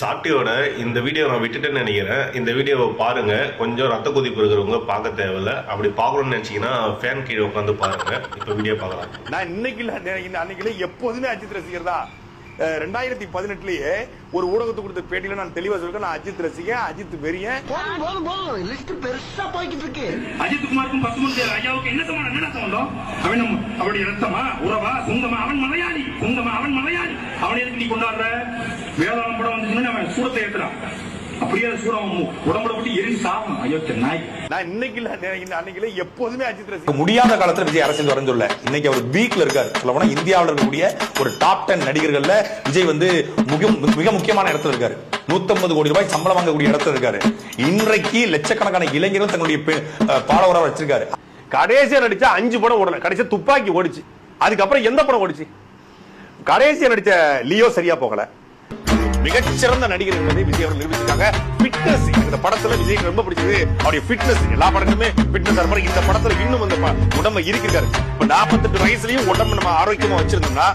சாட்டியோட இந்த வீடியோ நான் விட்டுட்டேன்னு நினைக்கிறேன். இந்த வீடியோவை பாருங்க. கொஞ்சம் ரத்த கொதிப்பு இருக்கிறவங்க பார்க்க தேவையில்ல. அப்படி பார்க்கணும்னு நினைச்சீங்கன்னா ஃபேன் கீழே உட்காந்து பாருங்க. இப்போ வீடியோ பார்க்கலாம். நான் அன்னைக்கு எப்போதுமே அஜித் ரசிகர் தான். 2018லயே ஒரு ஊடகத்துக்கு கொடுத்த பேட்டியில நான் தெளிவா சொல்றேன், நான் அஜித் ரசிகன், அஜித் வெறியன். பெருசா போய்கிட்டு இருக்கு. அஜித் குமாருக்கும் பசுமந்தி ஐயாவுக்கு என்ன சம்பந்தம்? அவன் அவருடைய ரத்தமா உறவா சொந்தமா? அவன் மலையாளி, சொந்தமா அவன் மலையாளி. அவன் எதுக்கு நீ கொண்டாடுற? வேதாளம் படம் வந்துச்சுன்னு அவன் சூடத்தை ஏத்துறான். அப்படியே சூடம் உடம்புல போட்டு எரிஞ்சு சாகும். ஐயோ நாய். நான் அன்னைக்கு எப்போதுமே அஜித் ரசிகர். முடியாத காலத்துல விஜய் அரசியல் வரன்னு சொல்ல, இன்னைக்கு அவர் வீக்ல இருக்காரு. சொல்ல போனா இந்தியாவில் இருக்கக்கூடிய ஒரு டாப் 10 நடிகர்கள்ல விஜய் வந்து மிக முக்கியமான இடத்துல இருக்காரு. 150 கோடி ரூபாய் சம்பளம் வாங்கக்கூடிய இடத்துல இருக்காரு. இன்றைக்கு லட்சக்கணக்கான இளைஞர்கள் தங்களுடைய பாலவரா வச்சிருக்காரு. கடைசியா நடிச்ச 5 படம் ஓடல. கடைசியா துப்பாக்கி ஓடிச்சு. அதுக்கப்புறம் எந்த படம் ஓடிச்சு? கடைசியா நடிச்ச லியோ சரியா போகல. மிகச்சிறந்த நடிகர் என்பதை விஜய் அவர்கள் நிரூபிச்சிருக்காங்க. ஃபிட்னஸ் இந்த படத்துல விஜய்க்கு ரொம்ப பிடிச்சது அவருடைய ஃபிட்னஸ். எல்லா படங்களுமே ஃபிட்னஸ் இருப்பாரு. இந்த படத்துல இன்னும் அந்த உடம்ப இருக்காரு. இப்ப 48 வயசுலயும் உடம்பு நம்ம ஆரோக்கியமா வச்சிருந்தோம்னா,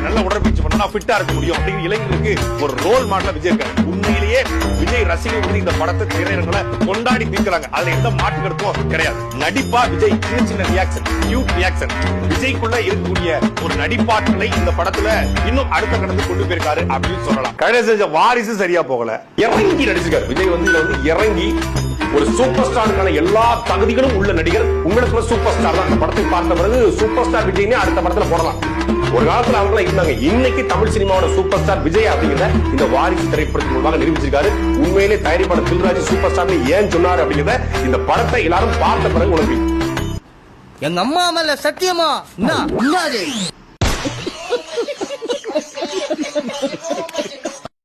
நல்ல உடற்பயிற்சி பண்ணா ஃபிட்டா இருக்க முடியும் அப்படிங்கிற இளைஞருக்கு ஒரு ரோல் மாடலா விஜய் இருக்காரு. உண்மையிலேயே விஜய் ரசிகர்கள் இந்த படத்தை திரையரங்களை கொண்டாடி தீர்க்கிறாங்க. அதுல எந்த மாற்று கருத்தும் கிடையாது. நடிப்பா விஜய் சின்ன சின்ன ரியாக்ஷன், கியூட் ரியாக்ஷன், விஜய்க்குள்ள இருக்கக்கூடிய ஒரு நடிப்பாற்றலை இந்த படத்துல இன்னும் அடுத்த கடந்து கொண்டு போயிருக்காரு அப்படின்னு சொல்லலாம். வாரிசு சரியா போகல. இறங்கி நடிச்சிருக்காரு விஜய். இதுல இறங்கி ஒரு சூப்பர் ஸ்டாருக்கான எல்லா தகுதிகளும் உள்ள நடிகர். உங்களுக்கு சூப்பர் ஸ்டார் தான். அந்த படத்தை பார்த்த பிறகு சூப்பர் ஸ்டார் விஜய்னே அடுத்த படத்துல போடலாம். ஒரு காலத்துல அவங்க இருந்தாங்க. இன்னைக்கு தமிழ் சினிமாவோட சூப்பர் ஸ்டார் விஜய் அப்படிங்கிற இந்த வாரிசு திரைப்படத்தின் மூலமாக நிரூபிச்சிருக்காரு. உண்மையிலே தயாரிப்பாளர் தில்ராஜ் சூப்பர் ஸ்டார் ஏன் சொன்னாரு அப்படிங்கிறத இந்த படத்தை எல்லாரும் பார்த்த பிறகு உணர்வு. எங்க அம்மா மேல சத்தியமா என்ன